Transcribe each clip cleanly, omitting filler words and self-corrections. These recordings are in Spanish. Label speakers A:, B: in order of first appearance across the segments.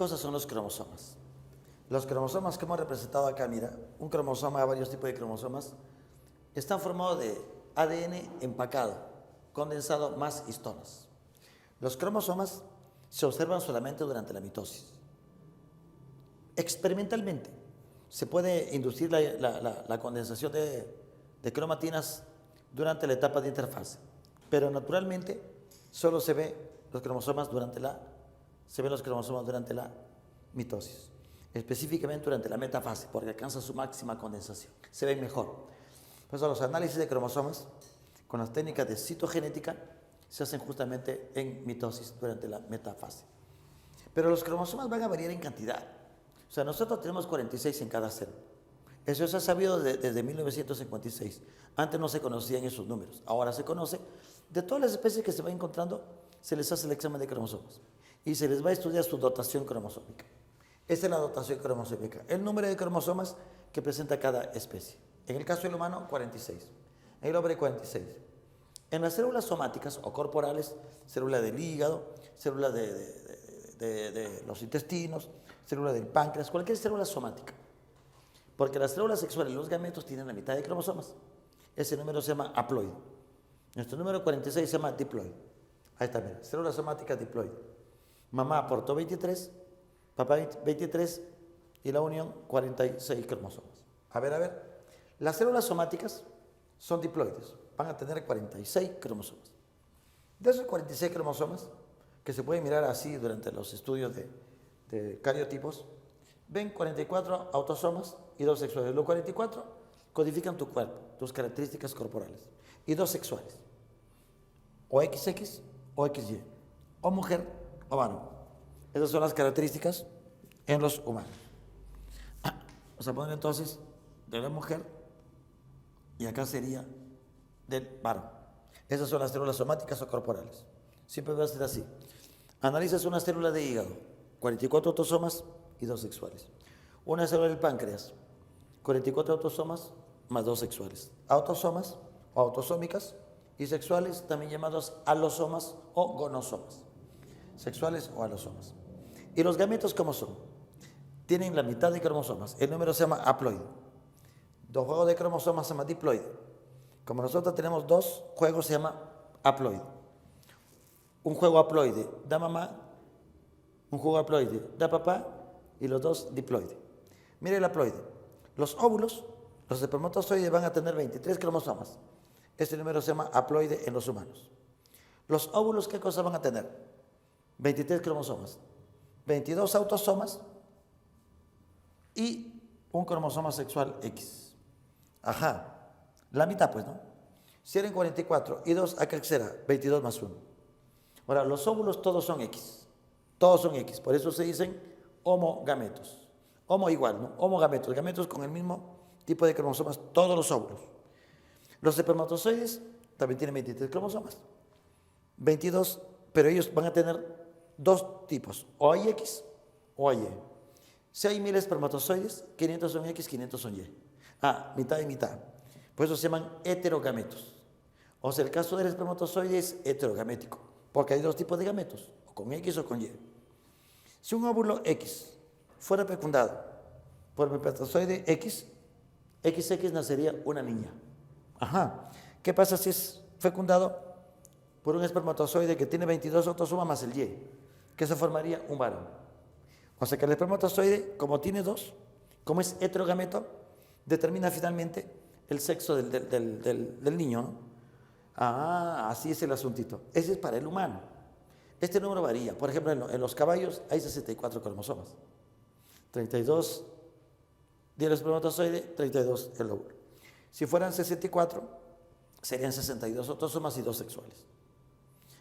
A: cosas son los cromosomas? Los cromosomas que hemos representado acá, mira, un cromosoma, varios tipos de cromosomas, están formados de ADN empacado, condensado más histonas. Los cromosomas se observan solamente durante la mitosis. Experimentalmente, se puede inducir la condensación de cromatinas durante la etapa de interfase, pero naturalmente solo se ven los cromosomas durante la mitosis, específicamente durante la metafase, porque alcanza su máxima condensación, se ven mejor. Por eso los análisis de cromosomas con las técnicas de citogenética se hacen justamente en mitosis durante la metafase. Pero los cromosomas van a variar en cantidad. O sea, nosotros tenemos 46 en cada célula. Eso se ha sabido desde 1956. Antes no se conocían esos números. Ahora se conoce. De todas las especies que se van encontrando, se les hace el examen de cromosomas. Y se les va a estudiar su dotación cromosómica. Esa es la dotación cromosómica. El número de cromosomas que presenta cada especie. En el caso del humano, 46. En el hombre, 46. En las células somáticas o corporales, célula del hígado, célula de los intestinos, célula del páncreas, cualquier célula somática. Porque las células sexuales, los gametos, tienen la mitad de cromosomas. Ese número se llama haploide. Nuestro número 46 se llama diploide. Ahí está, mira, célula somática diploide. Mamá aportó 23, papá 23 y la unión 46 cromosomas. A ver. Las células somáticas son diploides. Van a tener 46 cromosomas. De esos 46 cromosomas, que se pueden mirar así durante los estudios de cariotipos, ven 44 autosomas y 2 sexuales. Los 44 codifican tu cuerpo, tus características corporales. Y 2 sexuales. O XX o XY. O mujer o varón. Esas son las características en los humanos. Vamos a poner entonces de la mujer y acá sería del varón. Esas son las células somáticas o corporales. Siempre va a ser así. Analizas una célula de hígado, 44 autosomas y 2 sexuales. Una célula del páncreas, 44 autosomas más 2 sexuales. Autosomas o autosómicas y sexuales, también llamados alosomas o gonosomas. Sexuales o alosomas. ¿Y los gametos cómo son? Tienen la mitad de cromosomas. El número se llama haploide. 2 juegos de cromosomas se llama diploide. Como nosotros tenemos 2 juegos, se llama haploide. Un juego haploide da mamá, un juego haploide da papá y los 2 diploide. Mire el haploide. Los óvulos, los espermatozoides van a tener 23 cromosomas. Este número se llama haploide en los humanos. Los óvulos, ¿qué cosa van a tener? 23 cromosomas, 22 autosomas y un cromosoma sexual X. Ajá. La mitad, pues, ¿no? Si eran 44 y 2, acá será 22 más 1. Ahora, los óvulos todos son X. Todos son X. Por eso se dicen homogametos. Homo igual, ¿no? Homogametos. Gametos con el mismo tipo de cromosomas, todos los óvulos. Los espermatozoides también tienen 23 cromosomas. 22, pero ellos van a tener 2 tipos. O hay X o hay Y. Si hay 1000 espermatozoides, 500 son X, 500 son Y. Mitad y mitad. Por eso se llaman heterogametos. O sea, el caso del espermatozoide es heterogamético, porque hay 2 tipos de gametos, o con X o con Y. Si un óvulo X fuera fecundado por el espermatozoide X, XX nacería una niña. Ajá. ¿Qué pasa si es fecundado por un espermatozoide que tiene 22 autosomas más el Y? Que se formaría un varón. O sea que el espermatozoide, como tiene 2, como es heterogameto, determina finalmente el sexo del niño, ¿no? Así es el asuntito. Ese es para el humano. Este número varía. Por ejemplo, en los caballos hay 64 cromosomas. 32 del espermatozoide, 32 el óvulo. Si fueran 64, serían 62 autosomas y 2 sexuales.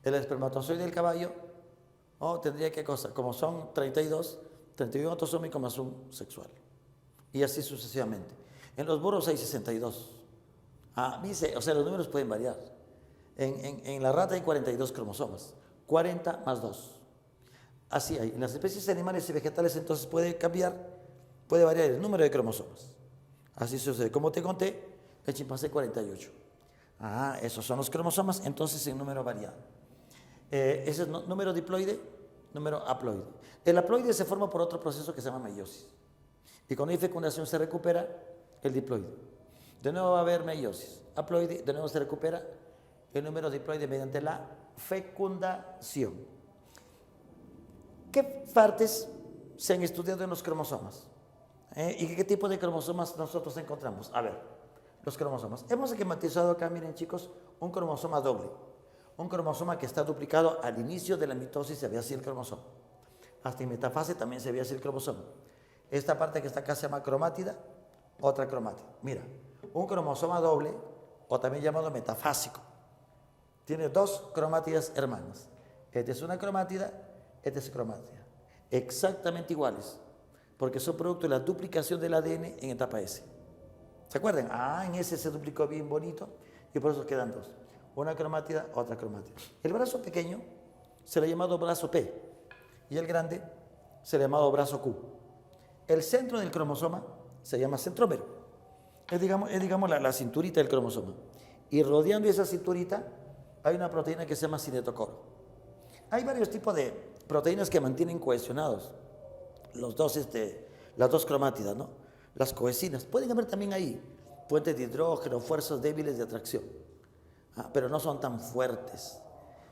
A: El espermatozoide del caballo, tendría ¿qué cosa? Como son 32, 31 autosómicos más un sexual. Y así sucesivamente. En los burros hay 62. O sea, los números pueden variar. En la rata hay 42 cromosomas. 40 más 2. Así hay. En las especies animales y vegetales entonces puede variar el número de cromosomas. Así sucede. Como te conté, el chimpancé 48. Esos son los cromosomas, entonces en número variado. Ese es número diploide, número haploide. El haploide se forma por otro proceso que se llama meiosis. Y cuando hay fecundación se recupera el diploide. De nuevo va a haber meiosis, haploide, de nuevo se recupera el número diploide mediante la fecundación. ¿Qué partes se han estudiado en los cromosomas? ¿Y qué tipo de cromosomas nosotros encontramos? A ver, los cromosomas. Hemos esquematizado acá, miren chicos, un cromosoma doble. Un cromosoma que está duplicado al inicio de la mitosis se ve así el cromosoma. Hasta en metafase también se ve así el cromosoma. Esta parte que está acá se llama cromátida, otra cromátida. Mira, un cromosoma doble, o también llamado metafásico, tiene dos cromátidas hermanas. Esta es una cromátida, esta es cromátida. Exactamente iguales, porque son producto de la duplicación del ADN en etapa S. ¿Se acuerdan? En S se duplicó bien bonito y por eso quedan dos. Una cromátida, otra cromátida. El brazo pequeño se le ha llamado brazo P y el grande se le ha llamado brazo Q. El centro del cromosoma se llama centrómero. Es digamos la cinturita del cromosoma. Y rodeando esa cinturita hay una proteína que se llama cinetocoro. Hay varios tipos de proteínas que mantienen cohesionados las dos cromátidas, ¿no? Las cohesinas. Pueden haber también ahí puentes de hidrógeno, fuerzas débiles de atracción. Pero no son tan fuertes.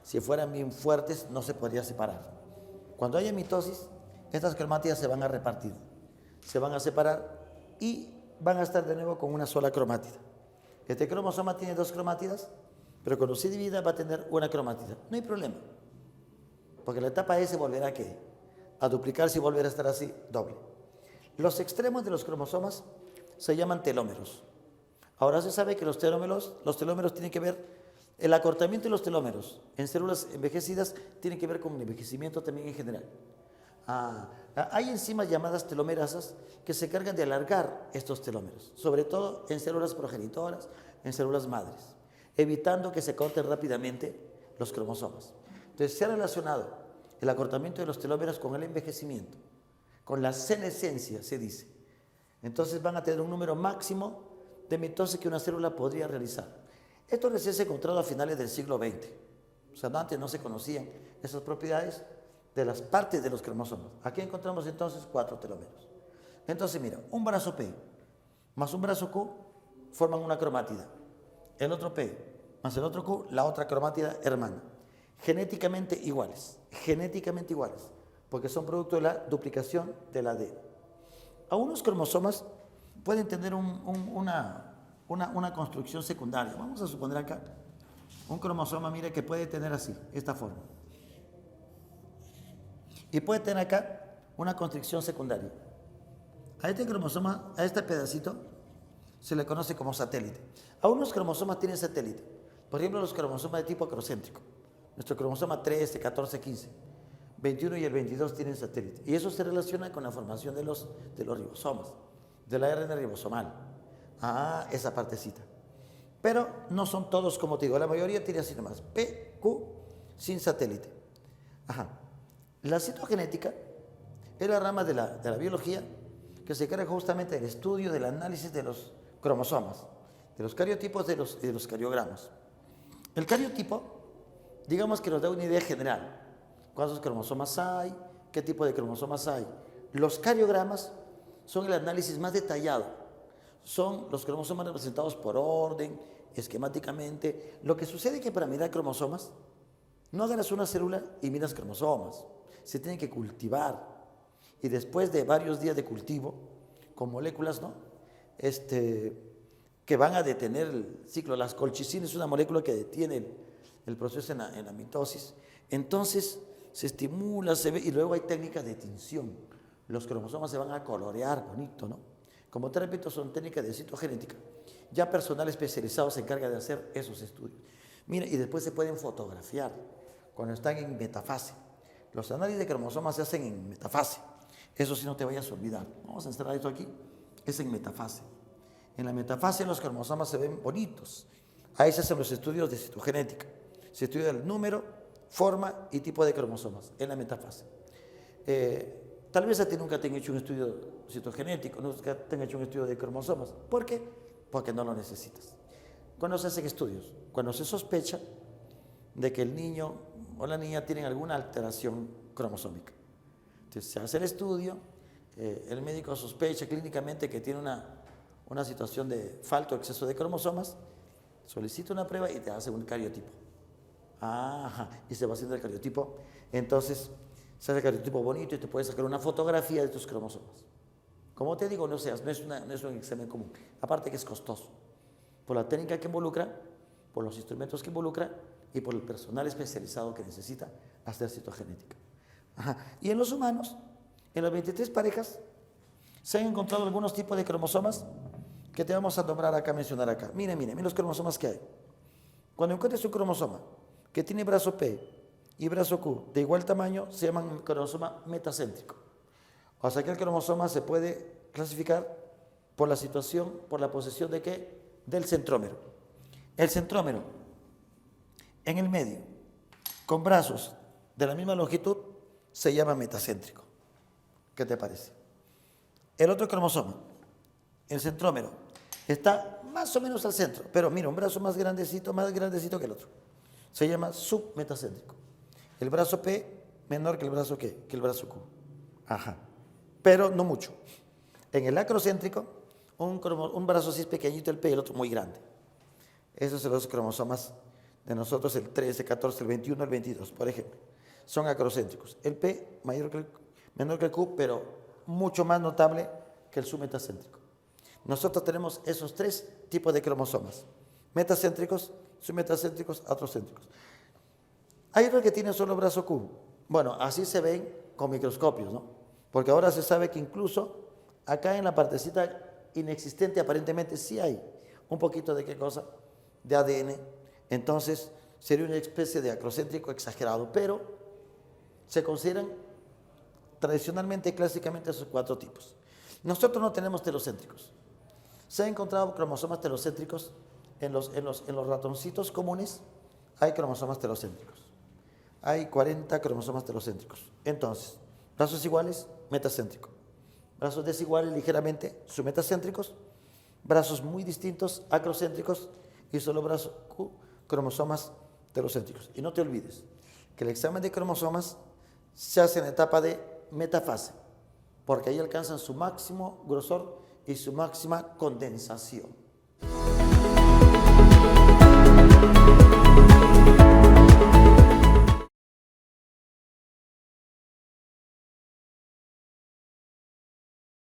A: Si fueran bien fuertes, no se podría separar. Cuando haya mitosis, estas cromátidas se van a repartir, se van a separar y van a estar de nuevo con una sola cromátida. Este cromosoma tiene dos cromátidas, pero cuando se divida va a tener una cromátida. No hay problema, porque la etapa S volverá ¿a qué? A duplicarse y volver a estar así, doble. Los extremos de los cromosomas se llaman telómeros. Ahora se sabe que los telómeros tienen que ver, el acortamiento de los telómeros en células envejecidas tiene que ver con el envejecimiento también en general. Hay enzimas llamadas telomerasas que se encargan de alargar estos telómeros, sobre todo en células progenitoras, en células madres, evitando que se corten rápidamente los cromosomas. Entonces se ha relacionado el acortamiento de los telómeros con el envejecimiento, con la senescencia, se dice. Entonces van a tener un número máximo de mitosis que una célula podría realizar. Esto recién se ha encontrado a finales del siglo XX. O sea, antes no se conocían esas propiedades de las partes de los cromosomas. Aquí encontramos entonces 4 telómeros. Entonces, mira, un brazo P más un brazo Q forman una cromátida. El otro P más el otro Q, la otra cromátida hermana. Genéticamente iguales, porque son producto de la duplicación del ADN. Algunos cromosomas pueden tener una construcción secundaria. Vamos a suponer acá un cromosoma, mire, que puede tener así, esta forma. Y puede tener acá una construcción secundaria. A este cromosoma, a este pedacito, se le conoce como satélite. Algunos cromosomas tienen satélite. Por ejemplo, los cromosomas de tipo acrocéntrico. Nuestro cromosoma 13, 14, 15, 21 y el 22 tienen satélite. Y eso se relaciona con la formación de los ribosomas, de la ARN ribosomal. Esa partecita. Pero no son todos, como te digo, la mayoría tiene así nomás. P, Q, sin satélite. La citogenética es la rama de la biología que se encarga justamente del estudio, del análisis de los cromosomas, de los cariotipos de los cariogramas. El cariotipo, digamos que nos da una idea general. ¿Cuántos cromosomas hay? ¿Qué tipo de cromosomas hay? Los cariogramas son el análisis más detallado. Son los cromosomas representados por orden, esquemáticamente. Lo que sucede es que para mirar cromosomas, no agarras una célula y miras cromosomas. Se tienen que cultivar. Y después de varios días de cultivo, con moléculas, ¿no? Que van a detener el ciclo. Las colchicina es una molécula que detiene el proceso en la mitosis. Entonces se estimula, se ve, y luego hay técnicas de tinción. Los cromosomas se van a colorear bonito, ¿no? Como te repito, son técnicas de citogenética. Ya personal especializado se encarga de hacer esos estudios. Mira, y después se pueden fotografiar cuando están en metafase. Los análisis de cromosomas se hacen en metafase. Eso sí, no te vayas a olvidar. Vamos a encerrar esto aquí. Es en metafase. En la metafase los cromosomas se ven bonitos. Ahí se hacen los estudios de citogenética. Se estudia el número, forma y tipo de cromosomas en la metafase. Tal vez a ti nunca te han hecho un estudio citogenético, nunca te han hecho un estudio de cromosomas. ¿Por qué? Porque no lo necesitas. ¿Cuándo se hacen estudios? Cuando se sospecha de que el niño o la niña tienen alguna alteración cromosómica. Entonces se hace el estudio, el médico sospecha clínicamente que tiene una situación de falta o exceso de cromosomas, solicita una prueba y te hace un cariotipo. Ajá, y se va haciendo el cariotipo. Entonces se hace el cariotipo bonito y te puedes sacar una fotografía de tus cromosomas. Como te digo, no es un examen común. Aparte que es costoso, por la técnica que involucra, por los instrumentos que involucra y por el personal especializado que necesita hacer citogenética. Ajá. Y en los humanos, en las 23 parejas, se han encontrado algunos tipos de cromosomas que te vamos a nombrar acá, mencionar acá. Mira los cromosomas que hay. Cuando encuentres un cromosoma que tiene brazo P y brazo Q de igual tamaño, se llaman cromosoma metacéntrico. O sea que el cromosoma se puede clasificar por la situación, por la posesión de ¿qué? Del centrómero. El centrómero en el medio, con brazos de la misma longitud, se llama metacéntrico. ¿Qué te parece? El otro cromosoma, el centrómero, está más o menos al centro, pero mira, un brazo más grandecito que el otro. Se llama submetacéntrico. El brazo P menor que el brazo ¿qué? Que el brazo Q. Ajá. Pero no mucho. En el acrocéntrico, un brazo así es pequeñito el P y el otro muy grande. Esos son los cromosomas de nosotros, el 13, 14, el 21, el 22, por ejemplo. Son acrocéntricos. El P menor que el Q, pero mucho más notable que el submetacéntrico. Nosotros tenemos esos tres tipos de cromosomas: metacéntricos, submetacéntricos, acrocéntricos. Hay otros que tienen solo brazo Q. Bueno, así se ven con microscopios, ¿no? Porque ahora se sabe que incluso acá en la partecita inexistente aparentemente sí hay un poquito de qué cosa, de ADN. Entonces sería una especie de acrocéntrico exagerado, pero se consideran tradicionalmente, clásicamente, esos cuatro tipos. Nosotros no tenemos telocéntricos. Se han encontrado cromosomas telocéntricos en los ratoncitos comunes. Hay cromosomas telocéntricos. Hay 40 cromosomas telocéntricos. Entonces, brazos iguales, metacéntrico. Brazos desiguales, ligeramente submetacéntricos. Brazos muy distintos, acrocéntricos. Y solo brazos Q, cromosomas telocéntricos. Y no te olvides que el examen de cromosomas se hace en la etapa de metafase, porque ahí alcanzan su máximo grosor y su máxima condensación.